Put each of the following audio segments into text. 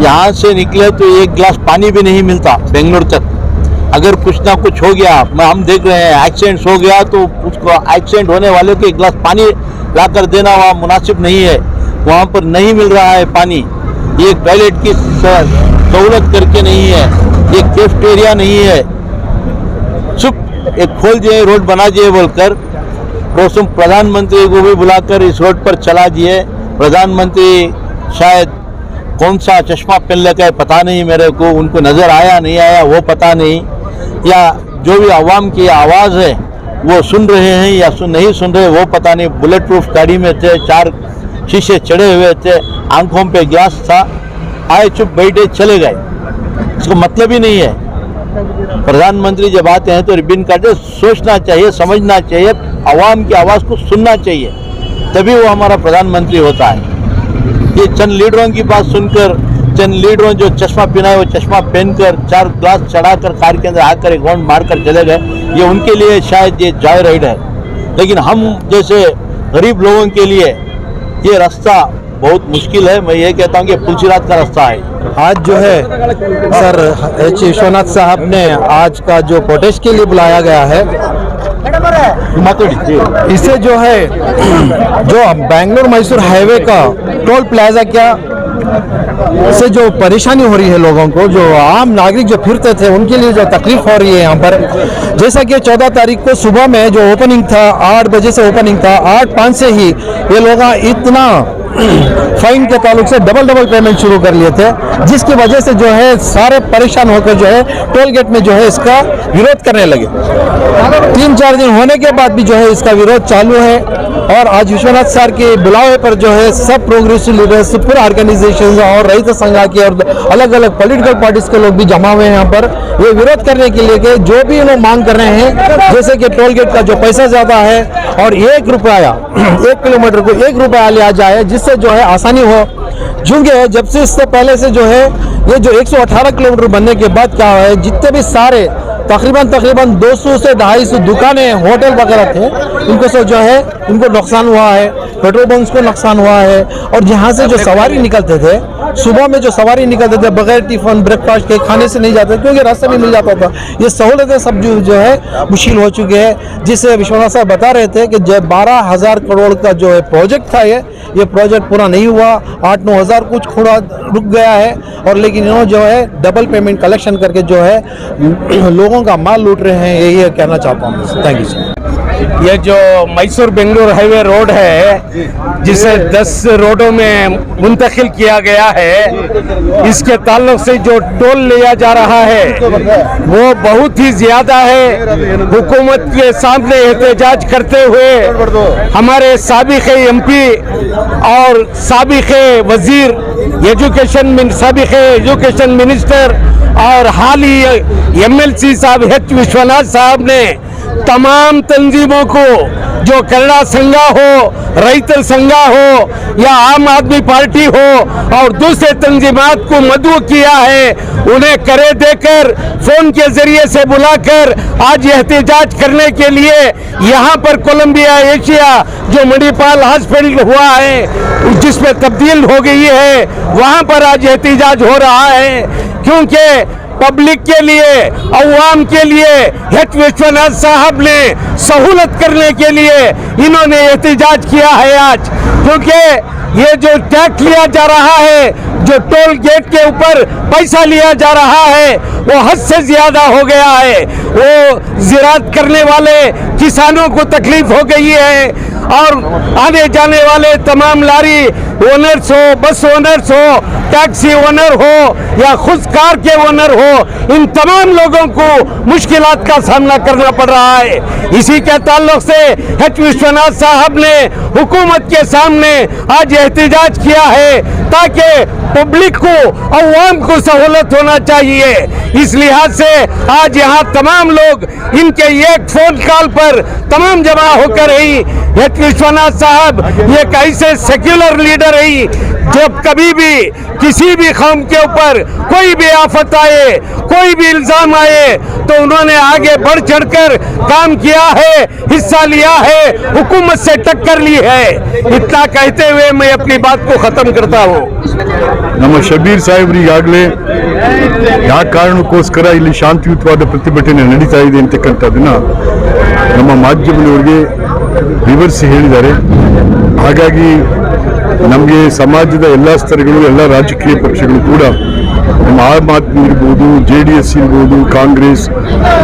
यहाँ से निकले तो एक गिलास पानी भी नहीं मिलता बेंगलोर तक। अगर कुछ ना कुछ हो गया, हम देख रहे हैं एक्सीडेंट्स हो गया तो उसको एक्सीडेंट होने वाले को एक गिलास पानी लाकर देना वहाँ मुनासिब नहीं है, वहाँ पर नहीं मिल रहा है पानी। ये टॉयलेट की सहूलत करके नहीं है, ये कैफेटेरिया नहीं है। चुप एक खोल दिए, रोड बना दिए बोलकर रोसम प्रधानमंत्री को भी बुलाकर इस रोड पर चला दिए। प्रधानमंत्री शायद कौन सा चश्मा पहन लेकर है पता नहीं मेरे को, उनको नज़र आया नहीं आया वो पता नहीं, या जो भी आवाम की आवाज़ है वो सुन रहे हैं या नहीं सुन रहे वो पता नहीं। बुलेट प्रूफ गाड़ी में थे, 4 शीशे चढ़े हुए थे, आंखों पे ग्लास था, आए चुप बैठे चले गए। इसका मतलब ही नहीं है। प्रधानमंत्री जब आते हैं तो रिबन काटे, सोचना चाहिए, समझना चाहिए, आवाम की आवाज़ को सुनना चाहिए, तभी वो हमारा प्रधानमंत्री होता है। ये चंद लीडरों की बात सुनकर, चंद लीडरों जो चश्मा पहना है वो चश्मा पहनकर 4 ग्लास चढ़ाकर कार के अंदर आकर एक राउंड मारकर चले गए, ये उनके लिए शायद ये जॉय राइड है, लेकिन हम जैसे गरीब लोगों के लिए ये रास्ता बहुत मुश्किल है। मैं ये कहता हूँ कि पुलसिरात का रास्ता है। आज जो है सर एच विश्वनाथ साहब ने आज का जो प्रोटेस्ट के लिए बुलाया गया है, इसे जो है जो बेंगलोर मैसूर हाईवे का टोल प्लाजा क्या से जो परेशानी हो रही है लोगों को, जो आम नागरिक जो फिरते थे उनके लिए जो तकलीफ हो रही है यहाँ पर। जैसा कि 14 तारीख को सुबह में जो ओपनिंग था, 8 बजे से ओपनिंग था, 8:05 से ही ये लोग इतना फाइन के ताल्लुक से डबल पेमेंट शुरू कर लिए थे, जिसकी वजह से जो है सारे परेशान होकर जो है टोल गेट में जो है इसका विरोध करने लगे। 3-4 दिन होने के बाद भी जो है इसका विरोध चालू है, और आज विश्वनाथ सर के बुलावे पर जो है सब प्रोग्रेसिव लीडर्स, पूरे ऑर्गेनाइजेशन और रहित संघ के और अलग अलग पॉलिटिकल पार्टीज के लोग भी जमा हुए हैं यहाँ पर ये विरोध करने के लिए कि जो भी लोग मांग कर रहे हैं, जैसे कि टोल गेट का जो पैसा ज़्यादा है और 1 रुपया 1 किलोमीटर को 1 रुपया लिया जाए, जिससे जो है आसानी हो। क्योंकि जब से इससे पहले से जो है ये जो 118 किलोमीटर बनने के बाद क्या है, जितने भी सारे तकरीबन 200 से 250 दुकानें, होटल वगैरह थे, उनको से जो है उनको नुकसान हुआ है, पेट्रोल पंप्स को नुकसान हुआ है। और जहाँ से जो सवारी निकलते थे, सुबह में जो सवारी निकलते थे बगैर टिफिन ब्रेकफास्ट के खाने से नहीं जाते, क्योंकि रास्ते में मिल जाता था। ये सहूलतें सब जो है मुश्किल हो चुके हैं, जिससे विश्वनाथ साहब बता रहे थे कि जब 12,000 करोड़ का जो है प्रोजेक्ट था, ये प्रोजेक्ट पूरा नहीं हुआ, 8-9 हज़ार कुछ थोड़ा रुक गया है। और लेकिन इन्होंने जो है डबल पेमेंट कलेक्शन करके जो है लोगों का माल लूट रहे हैं, यही कहना चाहता हूँ। Thank you sir. ये जो मैसूर बेंगलुरु हाईवे रोड है, जिसे 10 रोडों में मुंतकिल किया गया है, इसके ताल्लुक से जो टोल लिया जा रहा है वो बहुत ही ज्यादा है। हुकूमत के सामने एहतजाज करते हुए हमारे साबिक़ MP और साबिक़ वजीर साबिक़ एजुकेशन मिनिस्टर और हाल ही MLC साहब एच विश्वनाथ साहब ने तमाम तंजीमों को, जो कन्नड़ा संघा हो, रैतर संघा हो या आम आदमी पार्टी हो और दूसरे तंजीमात को मदऊ किया है, उन्हें करे देकर फोन के जरिए से बुलाकर आज एहतजाज करने के लिए यहाँ पर कोलंबिया एशिया जो मणिपाल हॉस्पिटल हुआ है, जिसमें तब्दील हो गई है, वहाँ पर आज एहतजाज हो रहा है। क्योंकि पब्लिक के लिए, अवाम के लिए एच विश्वनाथ साहब ने सहूलत करने के लिए इन्होंने एहतजाज किया है आज। क्योंकि ये जो टैक्स लिया जा रहा है, जो टोल गेट के ऊपर पैसा लिया जा रहा है, वो हद से ज्यादा हो गया है। वो ज़िराअत करने वाले किसानों को तकलीफ हो गई है, और आने जाने वाले तमाम लारी ओनर्स हो, बस ओनर्स हो, टैक्सी ओनर हो या खुद कार के ओनर हो, इन तमाम लोगों को मुश्किलात का सामना करना पड़ रहा है। इसी के ताल्लुक से एच विश्वनाथ साहब ने हुकूमत के सामने आज एहतजाज किया है, ताकि पब्लिक को, अवाम को सहूलत होना चाहिए। इस लिहाज से आज यहाँ तमाम लोग इनके एक फोन कॉल पर तमाम जमा होकर ही एच विश्वनाथ साहब एक ऐसे सेक्युलर लीडर बंद रही। जब कभी भी किसी भी कौम के ऊपर कोई भी आफत आए, कोई भी इल्जाम आए, तो उन्होंने आगे बढ़ चढ़कर काम किया है, हिस्सा लिया है, हुकूमत से टक्कर ली है। इतना कहते हुए मैं अपनी बात को खत्म करता हूँ। ನಮ್ಮ ಶಬೀರ್ ಸಾಹೇಬ್ರು ಈಗಾಗಲೇ ಯಾವ ಕಾರಣಕ್ಕೋಸ್ಕರ ಇಲ್ಲಿ ಶಾಂತಿಯುತವಾದ ಪ್ರತಿಭಟನೆ ನಡೀತಾ ಇದೆ ಅಂತಕ್ಕಂಥದ್ದನ್ನ ನಮ್ಮ ಮಾಧ್ಯಮದವರಿಗೆ ವಿವರಿಸಿ ಹೇಳಿದ್ದಾರೆ. ಹಾಗಾಗಿ ನಮಗೆ ಸಮಾಜದ ಎಲ್ಲ ಸ್ತರಗಳು, ಎಲ್ಲ ರಾಜಕೀಯ ಪಕ್ಷಗಳು ಕೂಡ, ನಮ್ಮ ಆಮ್ ಆದ್ಮಿ ಇರ್ಬೋದು, JDS ಇರ್ಬೋದು, ಕಾಂಗ್ರೆಸ್,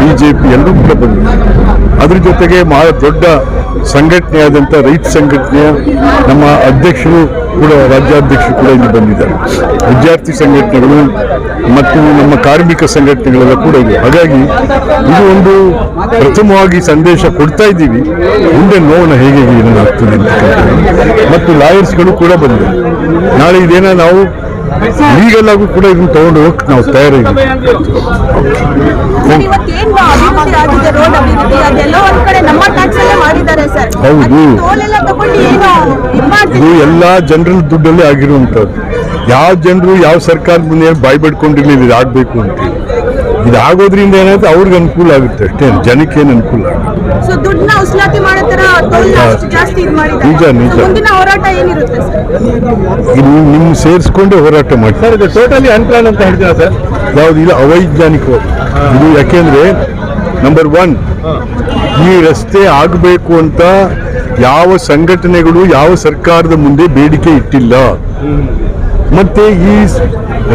BJP ಎಲ್ಲರೂ ಕೂಡ ಬಂದಿದೆ. ಅದ್ರ ಜೊತೆಗೆ ಬಹಳ ದೊಡ್ಡ ಸಂಘಟನೆಯಾದಂಥ ರೈತ ಸಂಘಟನೆಯ ನಮ್ಮ ಅಧ್ಯಕ್ಷರು ಕೂಡ, ರಾಜ್ಯಾಧ್ಯಕ್ಷರು ಕೂಡ ಇಲ್ಲಿ ಬಂದಿದ್ದಾರೆ. ವಿದ್ಯಾರ್ಥಿ ಸಂಘಟನೆಗಳು ಮತ್ತು ನಮ್ಮ ಕಾರ್ಮಿಕ ಸಂಘಟನೆಗಳೆಲ್ಲ ಕೂಡ ಇದೆ. ಹಾಗಾಗಿ ಇದು ಒಂದು ಪ್ರಥಮವಾಗಿ ಸಂದೇಶ ಕೊಡ್ತಾ ಇದ್ದೀವಿ. ಮುಂದೆ ನೋಡೋಣ ಹೇಗೆ ಏನಾಗ್ತದೆ ಅಂತಕ್ಕಂಥದ್ದು. ಮತ್ತು ಲಾಯರ್ಸ್ಗಳು ಕೂಡ ಬಂದಿದೆ. ನಾಳೆ ಇದೇನ ನಾವು ಲೀಗಲ್ ಆಗೂ ಕೂಡ ಇದನ್ನು ತಗೊಂಡು ಹೋಗಕ್ಕೆ ನಾವು ತಯಾರಿದ್ದೀವಿ. ಹೌದು, ಇದು ಎಲ್ಲ ಜನರಲ್ ದುಡ್ಡಲ್ಲೇ ಆಗಿರುವಂಥದ್ದು. ಯಾವ ಜನರು ಯಾವ ಸರ್ಕಾರದ ಮುಂದೆ ಬಾಯ್ ಬಿಡ್ಕೊಂಡಿರ್ಲಿಲ್ಲ ಇದು ಆಗಬೇಕು ಅಂತ. ಇದು ಆಗೋದ್ರಿಂದ ಏನಾಗುತ್ತೆ, ಅವ್ರಿಗೆ ಅನುಕೂಲ ಆಗುತ್ತೆ ಅಷ್ಟೇ, ಜನಕ್ಕೇನು ಅನುಕೂಲ ಆಗುತ್ತೆ. ನಿಜ ನಿಜ. ನಿಮ್ ಸೇರಿಸ್ಕೊಂಡೇ ಹೋರಾಟ ಮಾಡ್ತಾರೆ. ಟೋಟಲಿ ಅನ್ಪ್ಲಾನ್ ಅಂತ ಹೇಳ್ತೀರಾ ಸರ್? ಯಾವುದಿಲ್ಲ, ಅವೈಜ್ಞಾನಿಕ ಇದು. ಯಾಕೆಂದ್ರೆ ನಂಬರ್ 1, ಈ ರಸ್ತೆ ಆಗಬೇಕು ಅಂತ ಯಾವ ಸಂಘಟನೆಗಳು ಯಾವ ಸರ್ಕಾರದ ಮುಂದೆ ಬೇಡಿಕೆ ಇಟ್ಟಿಲ್ಲ. ಮತ್ತೆ ಈ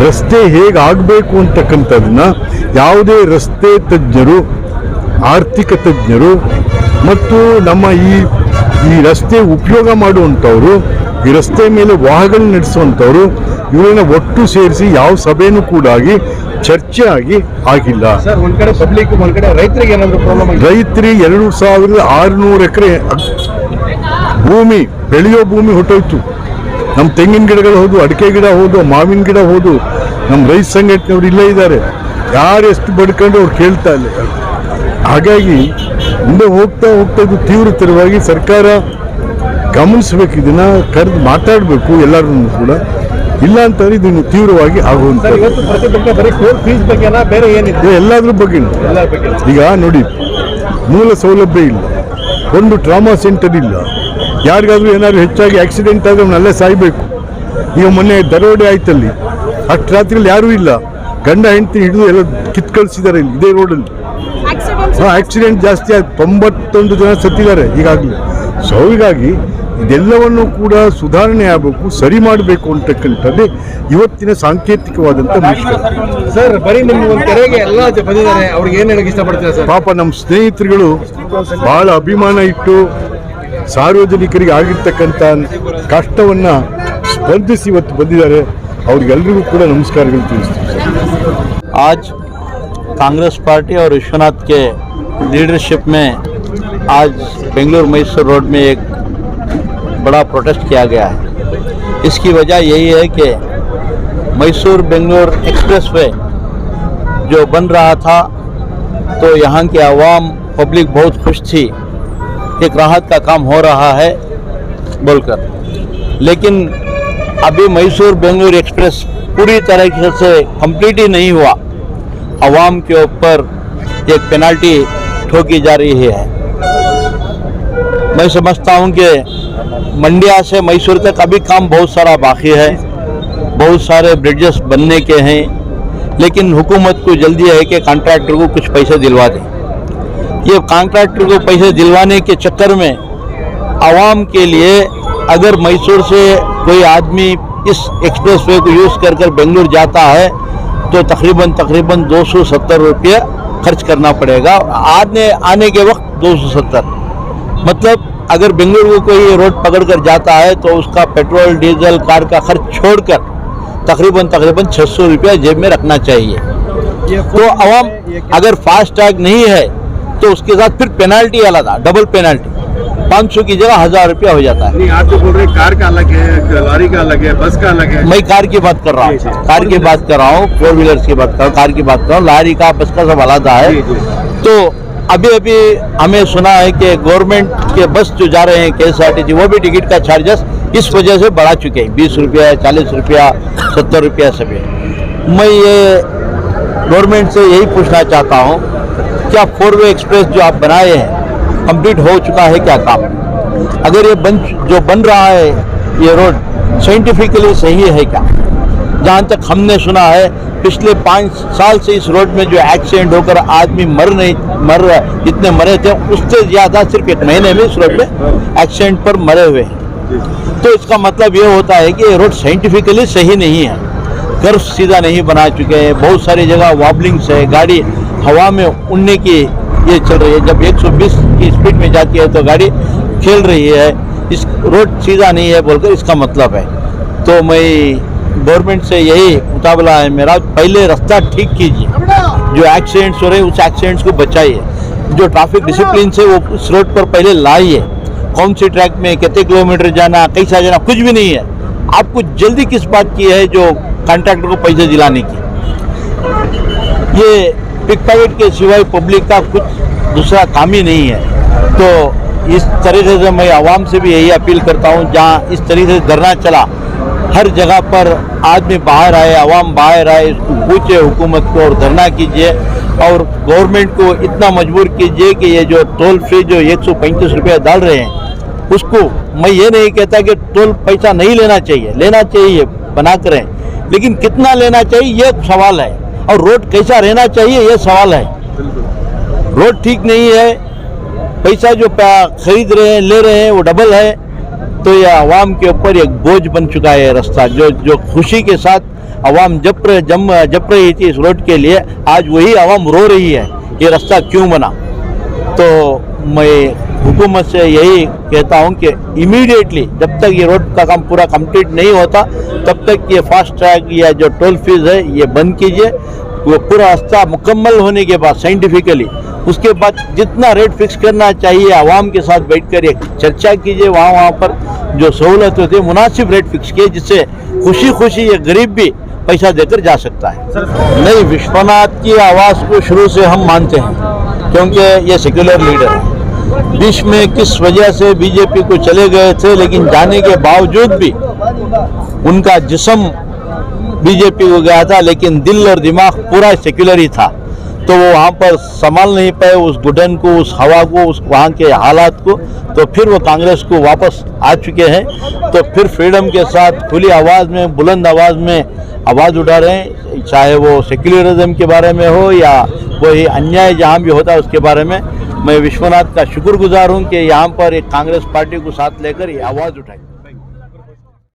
ರಸ್ತೆ ಹೇಗೆ ಆಗಬೇಕು ಅಂತಕ್ಕಂಥದನ್ನ ಯಾವುದೇ ರಸ್ತೆ ತಜ್ಞರು, ಆರ್ಥಿಕ ತಜ್ಞರು ಮತ್ತು ನಮ್ಮ ಈ ರಸ್ತೆ ಉಪಯೋಗ ಮಾಡುವಂಥವ್ರು, ಈ ರಸ್ತೆ ಮೇಲೆ ವಾಹನ ನಡೆಸುವಂಥವ್ರು, ಇವರನ್ನ ಒಟ್ಟು ಸೇರಿಸಿ ಯಾವ ಸಭೆನೂ ಕೂಡ ಆಗಿ ಚರ್ಚೆ ಆಗಿಲ್ಲ. ಸರ್, ಒಂದ್ ಕಡೆ ಪಬ್ಲಿಕ್, ಒಂದ್ ಕಡೆ ರೈತರಿಗೆ ಏನಾದ್ರು ಪ್ರಾಬ್ಲಮ್? ರೈತರಿಗೆ 2600 ಎಕರೆ ಭೂಮಿ, ಬೆಳೆಯೋ ಭೂಮಿ ಹೊಟ್ಟೋಯ್ತು. ನಮ್ಮ ತೆಂಗಿನ ಗಿಡಗಳು ಹೋದು, ಅಡಿಕೆ ಗಿಡ ಹೋದು, ಮಾವಿನ ಗಿಡ ಹೋದು. ನಮ್ಮ ರೈತ ಸಂಘಟನೆಯವರು ಇಲ್ಲೇ ಇದ್ದಾರೆ. ಯಾರು ಎಷ್ಟು ಬಡ್ಕೊಂಡು ಅವ್ರು ಕೇಳ್ತಾ ಇಲ್ಲ. ಹಾಗಾಗಿ ಮುಂದೆ ಹೋಗ್ತಾ ಇದು ತೀವ್ರತರವಾಗಿ ಸರ್ಕಾರ ಗಮನಿಸಬೇಕು. ಇದನ್ನ ಕರೆದು ಮಾತಾಡಬೇಕು ಎಲ್ಲರನ್ನು ಕೂಡ. ಇಲ್ಲ ಅಂತಂದ್ರೆ ಇದನ್ನು ತೀವ್ರವಾಗಿ ಆಗುವಂತ. ಬೇರೆ ಏನಿದೆ? ಎಲ್ಲದ್ರ ಬಗ್ಗೆ. ಈಗ ನೋಡಿ, ಮೂಲ ಸೌಲಭ್ಯ ಇಲ್ಲ, ಒಂದು ಟ್ರಾಮಾ ಸೆಂಟರ್ ಇಲ್ಲ. ಯಾರಿಗಾದ್ರೂ ಏನಾದ್ರು ಹೆಚ್ಚಾಗಿ ಆಕ್ಸಿಡೆಂಟ್ ಆದ್ರೆ ಅವನ್ನೆಲ್ಲ ಸಾಯ್ಬೇಕು. ಈಗ ಮೊನ್ನೆ ದರೋಡೆ ಆಯ್ತಲ್ಲಿ, ಅಷ್ಟು ರಾತ್ರಿಯಲ್ಲಿ ಯಾರೂ ಇಲ್ಲ, ಗಂಡ ಹೆಂಡತಿ ಹಿಡಿದು ಎಲ್ಲ ಕಿತ್ ಕಳಿಸಿದ್ದಾರೆ ಇದೇ ರೋಡಲ್ಲಿ. ಆಕ್ಸಿಡೆಂಟ್ ಜಾಸ್ತಿ ಆಯ್ತು, 91 ಜನ ಸತ್ತಿದ್ದಾರೆ ಈಗಾಗಲೇ. ಸೊ ಹೀಗಾಗಿ ಇದೆಲ್ಲವನ್ನು ಕೂಡ ಸುಧಾರಣೆ ಆಗಬೇಕು, ಸರಿ ಮಾಡಬೇಕು ಅಂತಕ್ಕಂಥದ್ದೇ ಇವತ್ತಿನ ಸಾಂಕೇತಿಕವಾದಂಥ ವಿಷಯ. ಸರ್, ಬರೀ ನಿಮ್ಮ ಒಂದು ಕೆರೆಗೆ ಎಲ್ಲ ಬಂದಿದ್ದಾರೆ, ಅವ್ರಿಗೆ ಏನು ಹೇಳಕ್ಕೆ ಇಷ್ಟಪಡ್ತೀರಾ ಸರ್? ಪಾಪ ನಮ್ಮ ಸ್ನೇಹಿತರುಗಳು ಬಹಳ ಅಭಿಮಾನ ಇಟ್ಟು ಸಾರ್ವಜನಿಕರಿಗೆ ಆಗಿರ್ತಕ್ಕಂಥ ಕಷ್ಟವನ್ನು ಸ್ಪರ್ಧಿಸಿ ಇವತ್ತು ಬಂದಿದ್ದಾರೆ. ಅವ್ರಿಗೆಲ್ರಿಗೂ ಕೂಡ ನಮಸ್ಕಾರಗಳು ತಿಳಿಸ್ತೀವಿ. आज कांग्रेस पार्टी और विश्वनाथ के लीडरशिप में आज बेंगलुरु मैसूर रोड में एक बड़ा प्रोटेस्ट किया गया है। इसकी वजह यही है कि मैसूर बेंगलुरु एक्सप्रेसवे जो बन रहा था, तो यहाँ के आवाम पब्लिक बहुत खुश थी, एक राहत का काम हो रहा है बोलकर। लेकिन अभी मैसूर बेंगलुरु एक्सप्रेस पूरी तरीके से कंप्लीट ही नहीं हुआ। आवाम के ऊपर एक पेनाल्टी ठोकी जा रही है। मैं समझता हूँ कि मंडिया से मैसूर तक अभी काम बहुत सारा बाकी है, बहुत सारे ब्रिजेस बनने के हैं, लेकिन हुकूमत को जल्दी है कि कॉन्ट्रैक्टर को कुछ पैसे दिलवा दें। ये कॉन्ट्रैक्टर को पैसे दिलवाने के चक्कर में आवाम के लिए, अगर मैसूर से कोई आदमी इस एक्सप्रेसवे को यूज़ कर बेंगलुरु जाता है तो तकरीबन 270 रुपये खर्च करना पड़ेगा। आने के वक्त 270, मतलब अगर बेंगलुरु को कोई रोड पकड़ कर जाता है तो उसका पेट्रोल डीजल कार का खर्च छोड़कर तकरीबन 600 रुपया जेब में रखना चाहिए। तो आवाम अगर फास्ट टैग नहीं है तो उसके साथ फिर पेनाल्टी अलग, डबल पेनाल्टी, 500 की जगह 1000 रुपया हो जाता है। नहीं, आप तो बोल रहे कार का अलग है, लॉरी का अलग है, बस का अलग है। मैं कार की बात कर रहा हूँ, कार की बात कर रहा हूँ, 4 व्हीलर्स की बात कर रहा हूँ, कार की बात कर रहा हूँ। लॉरी का, बस का सब अलग है। तो अभी हमें सुना है कि गवर्नमेंट के बस जो जा रहे हैं KSRTC, वो भी टिकट का चार्जेस इस वजह से बढ़ा चुके हैं 20 रुपया, 40 रुपया, 70 रुपया सभी। मैं ये गवर्नमेंट से यही पूछना चाहता हूँ, क्या 4-वे एक्सप्रेस जो आप बनाए हैं कंप्लीट हो चुका है क्या काम? अगर ये जो बन रहा है ये रोड साइंटिफिकली सही है क्या? जहाँ तक हमने सुना है पिछले 5 साल से इस रोड में जो एक्सीडेंट होकर आदमी जितने मरे थे उससे ज़्यादा सिर्फ 1 महीने में इस रोड में एक्सीडेंट पर मरे हुए हैं। तो इसका मतलब ये होता है कि ये रोड साइंटिफिकली सही नहीं है, कर्व सीधा नहीं बना चुके हैं, बहुत सारी जगह वॉबलिंग्स है, गाड़ी हवा में उड़ने की ये चल रही है। जब 120 की स्पीड में जाती है तो गाड़ी खेल रही है, इस रोड सीधा नहीं है बोलकर इसका मतलब है। तो मैं गवर्नमेंट से यही मुताबला है मेरा, पहले रास्ता ठीक कीजिए, जो एक्सीडेंट्स हो रहे हैं उस एक्सीडेंट्स को बचाइए, जो ट्रैफिक डिसिप्लिन से वो उस रोड पर पहले लाइए। कौन सी ट्रैक में कितने किलोमीटर जाना, कैसा जाना, कुछ भी नहीं है। आपको जल्दी किस बात की है जो कॉन्ट्रैक्टर को पैसे दिलाने की? ये पिक पॉकेट के सिवाय पब्लिक का कुछ दूसरा काम ही नहीं है। तो इस तरीके से मैं आवाम से भी यही अपील करता हूँ, जहाँ इस तरीके से धरना चला हर जगह पर आदमी बाहर आए, आवाम बाहर आए, पूछे हुकूमत को और धरना कीजिए और गवर्नमेंट को इतना मजबूर कीजिए कि ये जो टोल फ्री जो 135 रुपया डाल रहे हैं उसको, मैं ये नहीं कहता कि टोल पैसा नहीं लेना चाहिए बना करें, लेकिन कितना लेना चाहिए ये सवाल है, और रोड कैसा रहना चाहिए ये सवाल है। रोड ठीक नहीं है, पैसा जो खरीद रहे हैं ले रहे हैं वो डबल है, तो ये आवाम के ऊपर एक बोझ बन चुका है रास्ता। जो खुशी के साथ आवाम जप रही थी इस रोड के लिए, आज वही आवाम रो रही है ये रास्ता क्यों बना। तो मैं हुकूमत से यही कहता हूं कि इमीडिएटली जब तक ये रोड का काम पूरा कंप्लीट नहीं होता तब तक ये फास्ट ट्रैक या जो टोल फीस है ये बंद कीजिए। वो पूरा रास्ता मुकम्मल होने के बाद साइंटिफिकली उसके बाद जितना रेट फिक्स करना चाहिए आवाम के साथ बैठकर एक चर्चा कीजिए, वहाँ पर जो सहूलत होती है मुनासिब रेट फिक्स किए, जिससे खुशी ये गरीब भी पैसा देकर जा सकता है। नहीं, विश्वनाथ की आवाज़ को शुरू से हम मानते हैं क्योंकि ये सेक्युलर लीडर है। बीच में किस वजह से बीजेपी को चले गए थे, लेकिन जाने के बावजूद भी उनका जिस्म बीजेपी को गया था, लेकिन दिल और दिमाग पूरा सेक्युलर ही था। तो वो वहाँ पर संभाल नहीं पाए उस घुटन को, उस हवा को, उस वहाँ के हालात को, तो फिर वो कांग्रेस को वापस आ चुके हैं। तो फिर फ्रीडम के साथ खुली आवाज़ में, बुलंद आवाज़ में आवाज़ उठा रहे हैं, चाहे वो सेक्युलरिज्म के बारे में हो या कोई अन्याय जहाँ भी होता है उसके बारे में। मैं विश्वनाथ का शुक्रगुजार हूँ कि यहाँ पर एक कांग्रेस पार्टी को साथ लेकर ये आवाज़ उठाई।